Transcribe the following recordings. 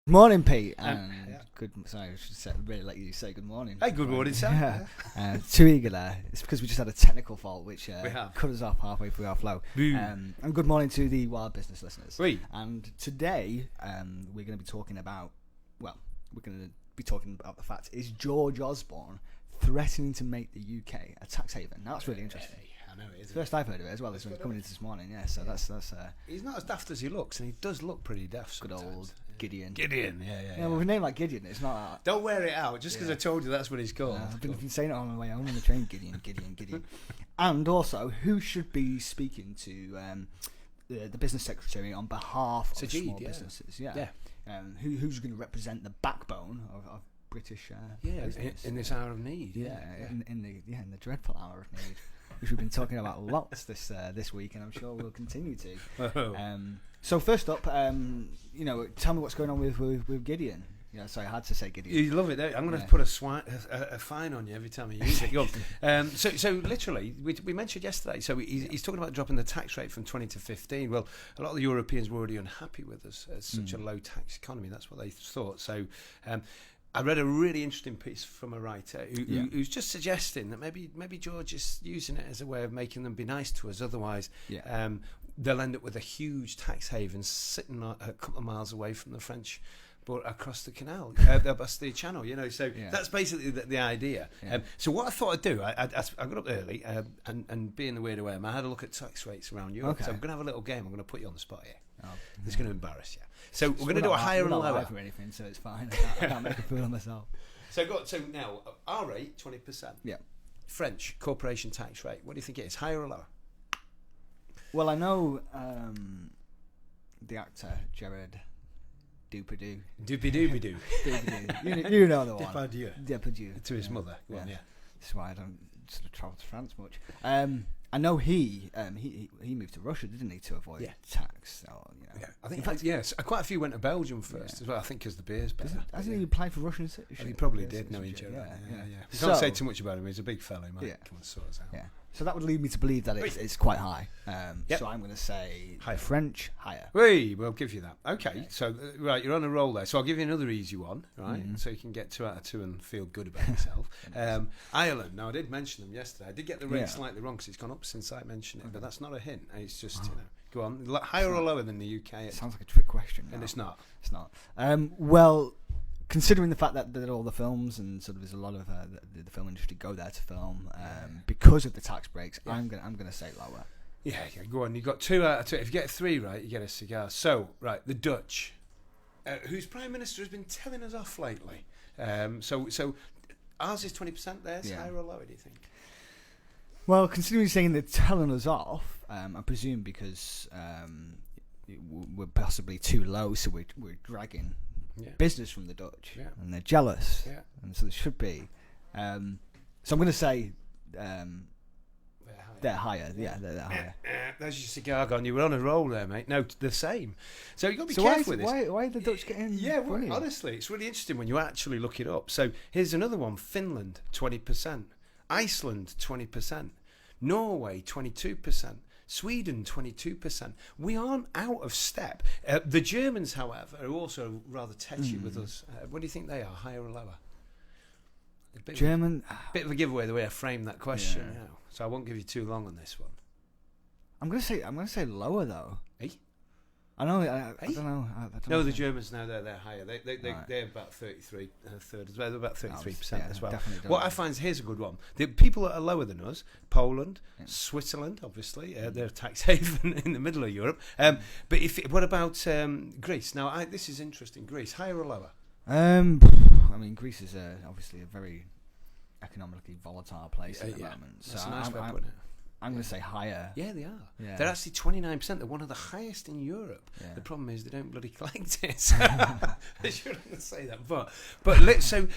Morning, Pete. Good. Sorry, I should really let you say good morning. Hey, good morning, Sam. Too eager there. It's because we just had a technical fault which cut us off halfway through our flow. And good morning to the Wild Business listeners. Oui. And today we're going to be talking about, the fact, is George Osbourne threatening to make the UK a tax haven? Now, that's really interesting. I know it is. First I've heard of it as well. This one's coming into this morning. Yeah, so that's. He's not as daft as he looks, and he does look pretty daft. Good old Gideon. Yeah. With a name like Gideon, it's not. Don't wear it out just because I told you that's what he's called. I've been saying it on my way home on the train. Gideon. And also, who should be speaking to the business secretary on behalf of small businesses? Who's going to represent the backbone of British business in this hour of need. In the dreadful hour of need, which we've been talking about lots this week, and I'm sure we'll continue to. So first up, tell me what's going on with Gideon. Sorry, I had to say Gideon. You love it, don't you? I'm going to put a fine on you every time you use it. So literally, we mentioned yesterday. So he's talking about dropping the tax rate from 20 to 15. Well, a lot of the Europeans were already unhappy with us as such a low tax economy. That's what they thought. So. I read a really interesting piece from a writer who's just suggesting that maybe George is using it as a way of making them be nice to us. Otherwise, they'll end up with a huge tax haven sitting a couple of miles away from the French border across the canal, across the channel. So that's basically the idea. So what I thought I'd do, I got up early and being the weird way, I had a look at tax rates around Europe. Okay. So I'm going to have a little game. I'm going to our rate on the spot here. It's going to embarrass you. So we're going to do a higher and lower. Or anything, so it's fine. I can't make a fool of myself. So now our rate 20%. Yeah. French corporation tax rate. What do you think it is? Higher or lower? Well, I know the actor Gerard Depardieu. Doopy-doopy-doo. You know the one. Depardieu. To his mother. Yeah. That's why I don't sort of travel to France much. I know he moved to Russia, didn't he, to avoid tax? So, I think, in fact, yes. Quite a few went to Belgium first as well. I think because the beer's better. Hasn't he applied for Russian citizenship? He probably did. No, injury. You can't say too much about him. He's a big fellow. He might come and sort us out. Yeah. So that would lead me to believe that it's quite high. So I'm going to say higher. French higher. We'll give you that. Okay. So right, you're on a roll there. So I'll give you another easy one, right? So you can get 2 out of 2 and feel good about yourself. Ireland. Now I did mention them yesterday. I did get the rate slightly wrong because it's gone up since I mentioned it, but that's not a hint. It's just go on. Higher or lower than the UK? It sounds like a trick question. And it's not. It's not. Well, considering the fact that all the films and sort of there's a lot of the film industry go there to film because of the tax breaks, I'm gonna say lower. Yeah, go on. You got 2 out of 2. If you get 3 right, you get a cigar. So right, the Dutch, whose prime minister has been telling us off lately. So ours is 20%. Theirs higher or lower? Do you think? Well, considering you're saying they're telling us off, I presume because we're possibly too low, so we're dragging business from the Dutch, and they're jealous, and so there should be. So I'm going to say they're higher. Yeah, they're higher. There's your cigar gone. You were on a roll there, mate. No, the same. So you've got to be careful with this. Why are the Dutch getting? Well, honestly, it's really interesting when you actually look it up. So here's another one: Finland 20%, Iceland 20%, Norway 22%. Sweden 22%. We aren't out of step. The Germans, however, are also rather tetchy with us. What do you think they are, higher or lower? Bit of a giveaway the way I framed that question. So I won't give you too long on this one. I'm gonna say lower though. I know. I don't know. No, the Germans now they're higher. They're about 33, third as well. They're about 33% as well. What I find is here's a good one. The people that are lower than us: Poland, Switzerland, obviously, they're a tax haven in the middle of Europe. But what about Greece? Now, this is interesting. Greece, higher or lower? I mean, Greece is obviously a very economically volatile place at the moment. That's a nice way of putting it. I'm going to say higher. Yeah, they are. Yeah. They're actually 29%. They're one of the highest in Europe. Yeah. The problem is they don't bloody collect it. I shouldn't say that. But so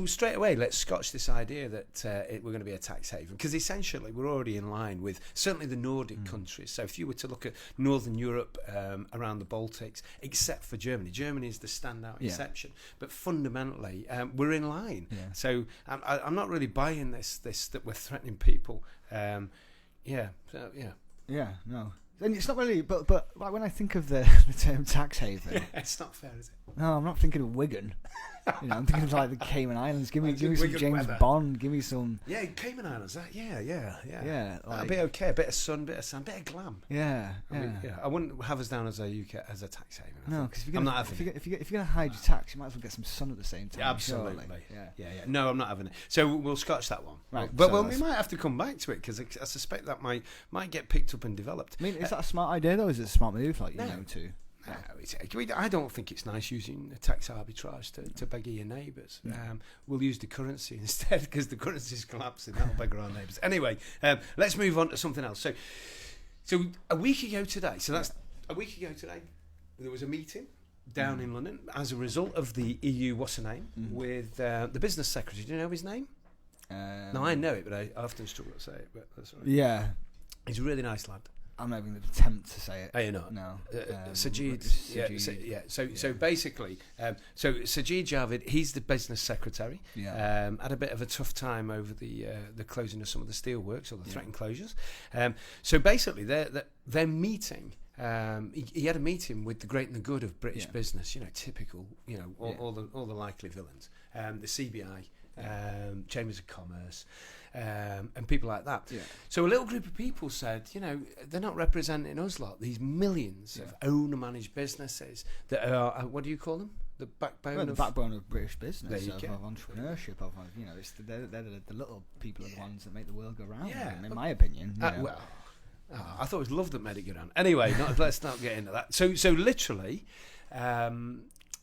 straight away, let's scotch this idea that we're going to be a tax haven, because essentially we're already in line with certainly the Nordic countries. So if you were to look at Northern Europe around the Baltics, except for Germany, Germany is the standout exception. But fundamentally, we're in line. Yeah. So I'm not really buying this that we're threatening people. No. And it's not really, but like when I think of the term tax haven, it's not fair, is it? No, I'm not thinking of Wigan. I'm thinking of like the Cayman Islands. Give me some James Bond. Give me some. Yeah, Cayman Islands. Yeah. That'd be okay. A bit of sun, bit of sand, bit of glam. Yeah. I wouldn't have us down as a tax haven. No, because if you're gonna hide your tax, you might as well get some sun at the same time. Yeah, absolutely. Yeah. No, I'm not having it. So we'll scotch that one. Right. But we might have to come back to it because I suspect that might get picked up and developed. I mean, is that a smart idea though? Is it a smart move? Like to. No, I don't think it's nice using tax arbitrage to beggar your neighbours. We'll use the currency instead because the currency's collapsing. That'll beggar our neighbours. Anyway, let's move on to something else. So a week ago today, there was a meeting down in London as a result of the EU, what's her name, with the business secretary. Do you know his name? No, I know it, but I often struggle to say it. But that's all right. Yeah. He's a really nice lad. I'm not even going to attempt to say it. Oh, you're not? No. Sajid. So basically, Sajid Javid, he's the business secretary. Yeah. Had a bit of a tough time over the closing of some of the steelworks or the threatened closures. So basically, they're meeting. He had a meeting with the great and the good of British business. Typical. All the likely villains. The CBI. Chambers of Commerce, and people like that. Yeah. So a little group of people said, they're not representing us lot, these millions of owner-managed businesses that are, what do you call them? The backbone of British business, of entrepreneurship, they're the little people are the ones that make the world go round, in my opinion. I thought it was love that made it go round. Anyway, let's not get into that. So literally,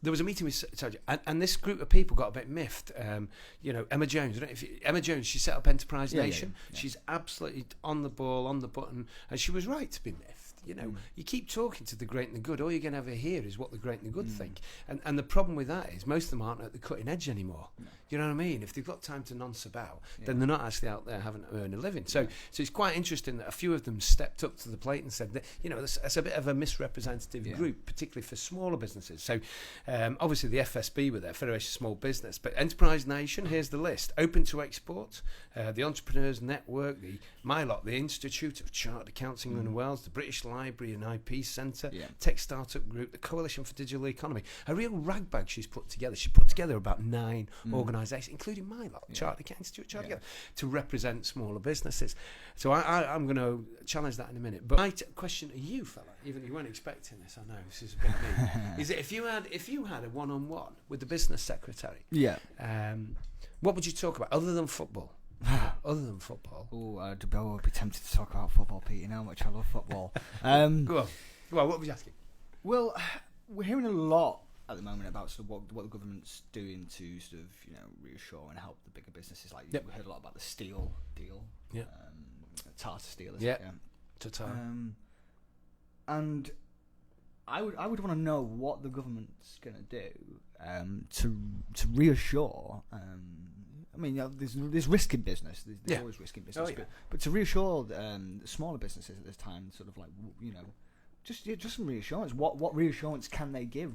there was a meeting with Sajid, and this group of people got a bit miffed. Emma Jones. Emma Jones, she set up Enterprise Nation. Yeah. She's absolutely on the ball, on the button, and she was right to be miffed. You keep talking to the great and the good, all you're going to ever hear is what the great and the good think. And the problem with that is most of them aren't at the cutting edge anymore. No. You know what I mean? If they've got time to nonce about, then they're not actually out there having to earn a living. So it's quite interesting that a few of them stepped up to the plate and said that, that's a bit of a misrepresentative group, particularly for smaller businesses. So obviously the FSB were there, Federation of Small Business, but Enterprise Nation, here's the list. Open to Export, the Entrepreneurs Network, the Institute of Chartered Accountants England and Wales, the British Library and IP Centre, Tech Startup Group, the Coalition for Digital Economy. A real ragbag she's put together. She put together about 9 organisations, including my lot, Chartered Accountants Institute, to represent smaller businesses. So I'm going to challenge that in a minute. But my question to you, fella, even you weren't expecting this, I know, this is a bit mean, is that if you had a one-on-one with the business secretary, what would you talk about other than football? Oh, I'd be tempted to talk about football, Pete. You know how much I love football. Go on. What was you asking? Well, we're hearing a lot at the moment about sort of what the government's doing to sort of reassure and help the bigger businesses. Like we heard a lot about the steel deal, Tata Steel, Tata. And I would want to know what the government's going to do to reassure. I mean, there's risk in business. There's always risk in business. But to reassure smaller businesses at this time, sort of like just some reassurance. What reassurance can they give?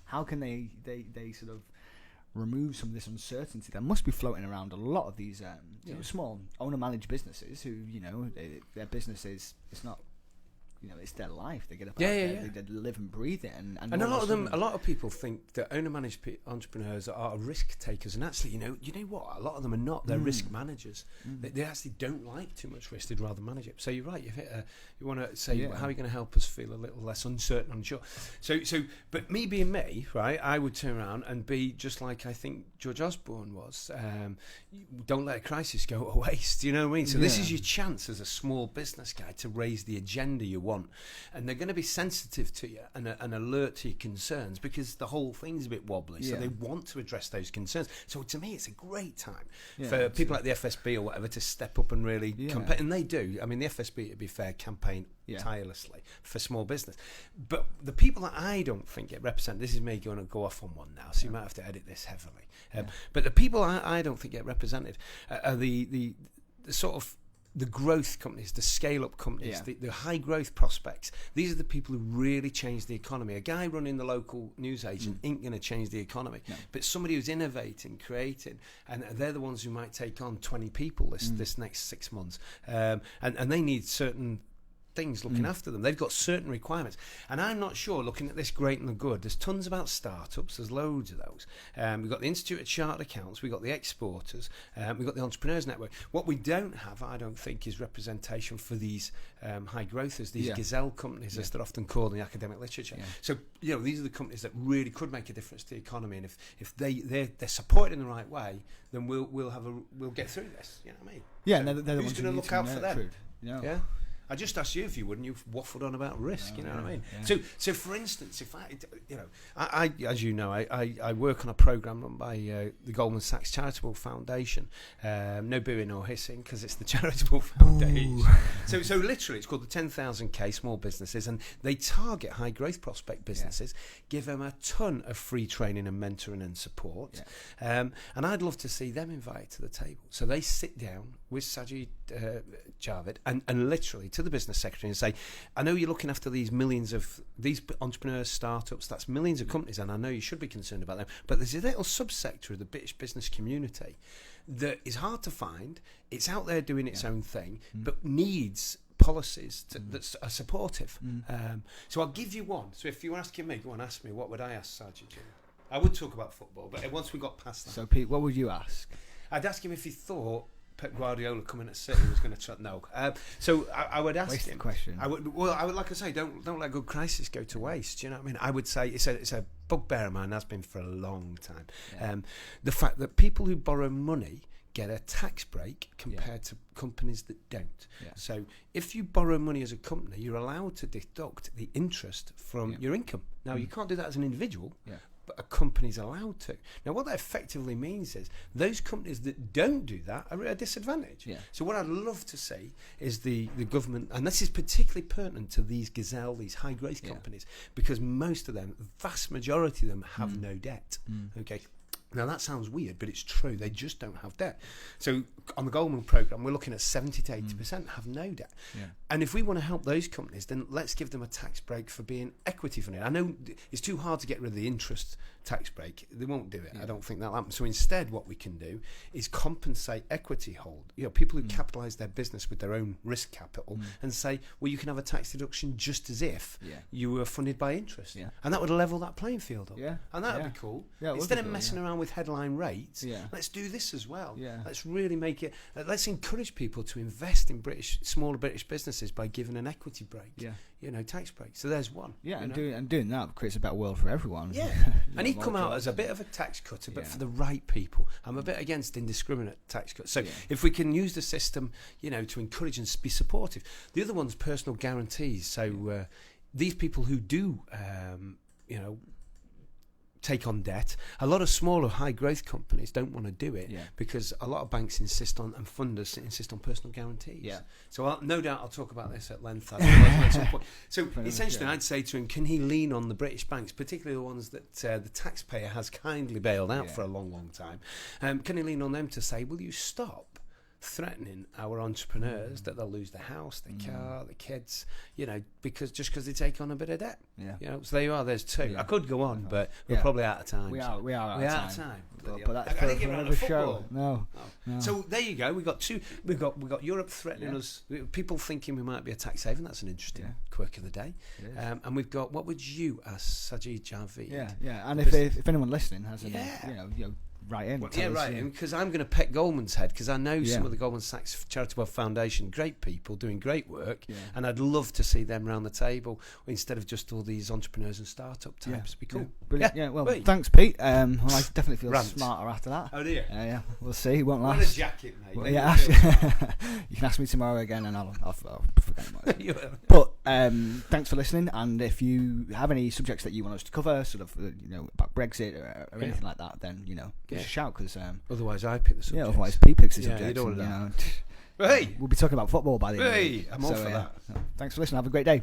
How can they sort of remove some of this uncertainty that must be floating around a lot of these small owner-managed businesses who their business is not. It's their life. They get up they live and breathe it, and a lot of people think that owner-managed entrepreneurs are risk takers, and actually, you know what? A lot of them are not. They're risk managers. They actually don't like too much risk. They'd rather manage it. So you're right. You want to say how are you going to help us feel a little less uncertain, unsure. So, but me being me, right? I would turn around and be just like I think George Osbourne was. Don't let a crisis go to waste. You know what I mean? So this is your chance as a small business guy to raise the agenda you want, and they're going to be sensitive to you and alert to your concerns because the whole thing's a bit wobbly. So they want to address those concerns. So to me, it's a great time for people like the FSB or whatever to step up and really campaign, and they do. I mean, the FSB, to be fair, campaign tirelessly for small business. But the people that I don't think get represented, this is me going to go off on one now, so you might have to edit this heavily. But the people I don't think get represented are the sort of the growth companies, the scale-up companies, the high-growth prospects. These are the people who really change the economy. A guy running the local newsagent ain't going to change the economy. No. But somebody who's innovating, creating, and they're the ones who might take on 20 people this next 6 months. And they need certain things looking after them. They've got certain requirements. And I'm not sure, looking at this great and the good, there's tons about startups, there's loads of those. We've got the Institute of Chartered Accountants, we've got the exporters, we've got the Entrepreneurs Network. What we don't have, I don't think, is representation for these high growthers, these gazelle companies, as they're often called in the academic literature. So, these are the companies that really could make a difference to the economy, and if they're supported in the right way, then we'll get through this. You know what I mean? Yeah, so they're who's going to look out for them? Yeah. I just asked you if you wouldn't. You've waffled on about risk. You know what I mean? Yeah. So for instance, if I as you know, I work on a program run by the Goldman Sachs Charitable Foundation. No booing or hissing, because it's the Charitable Foundation. So literally, it's called the 10,000K Small Businesses, and they target high growth prospect businesses, give them a ton of free training and mentoring and support. And I'd love to see them invited to the table. So they sit down with Sajid Javid and literally to the business secretary and say, I know you're looking after these millions of these entrepreneurs, startups, that's millions of companies, and I know you should be concerned about them, but there's a little subsector of the British business community that is hard to find. It's out there doing its own thing, but needs policies that are supportive. So I'll give you one. So if you were asking me, go on, ask me, what would I ask Sajid? I would talk about football, but once we got past that. So Pete, what would you ask? I'd ask him if he thought Pep Guardiola coming at City was going to try. No. So I would ask him. Question. I would, like I say, don't let a good crisis go to waste. You know what I mean? I would say it's a bugbear of mine, has been for a long time. Yeah. The fact that people who borrow money get a tax break compared to companies that don't. Yeah. So if you borrow money as a company, you're allowed to deduct the interest from your income. Now you can't do that as an individual. Yeah. But a company's allowed to. Now, what that effectively means is those companies that don't do that are at a disadvantage. Yeah. So what I'd love to see is the government, and this is particularly pertinent to these gazelle, these high growth companies, because most of them, the vast majority of them, have no debt. Okay. Now that sounds weird, but it's true. They just don't have debt. So on the Goldman programme, we're looking at 70 to 80% have no debt. Yeah. And if we want to help those companies, then let's give them a tax break for being equity funded. I know it's too hard to get rid of the interest tax break. They won't do it. Yeah. I don't think that'll happen. So instead, what we can do is compensate equity hold. People who capitalise their business with their own risk capital and say, well, you can have a tax deduction just as if you were funded by interest. Yeah. And that would level that playing field up. Yeah. And that would be cool. Yeah, instead of messing around with headline rates, let's do this as well. Yeah. Let's really make it. Let's encourage people to invest in smaller British businesses by giving an equity break. Yeah. Tax break. So there's one. Yeah, and doing that creates a better world for everyone. Yeah. And he'd come out as a bit of a tax cutter, but for the right people. I'm a bit against indiscriminate tax cuts. So if we can use the system, to encourage and be supportive. The other one's personal guarantees. So these people who do, take on debt, a lot of smaller high growth companies don't want to do it because a lot of banks insist on, and funders insist on, personal guarantees. Yeah. So no doubt I'll talk about this at length at some point. So essentially I'd say to him, can he lean on the British banks, particularly the ones that the taxpayer has kindly bailed out for a long, long time? Can he lean on them to say, will you stop threatening our entrepreneurs that they'll lose their house, their car, their kids, because they take on a bit of debt. Yeah. So there you are. There's two. I could go on, but we're probably out of time. We are out of time. But that's I think you're another show. No. So there you go. We've got two. We've got Europe threatening us. People thinking we might be a tax haven. That's an interesting quirk of the day. And we've got. What would you ask Sajid Javid? Yeah. And if anyone listening has any, write in. Write in, because I'm going to pet Goldman's head, because I know some of the Goldman Sachs Charitable Foundation, great people doing great work, and I'd love to see them around the table instead of just all these entrepreneurs and startup types. Be cool. Brilliant. Yeah. Well, thanks, Pete. I definitely feel smarter after that. Oh dear. Yeah. We'll see. It won't last. Wear a jacket, mate. Well, you can ask me tomorrow again, and I'll forget about it. But thanks for listening. And if you have any subjects that you want us to cover, sort of about Brexit or anything like that, then give us a shout, because otherwise I pick the subject. Yeah, otherwise Pete picks the subject. You don't want Hey, we'll be talking about football by the end. Hey, I'm all for that. Thanks for listening. Have a great day.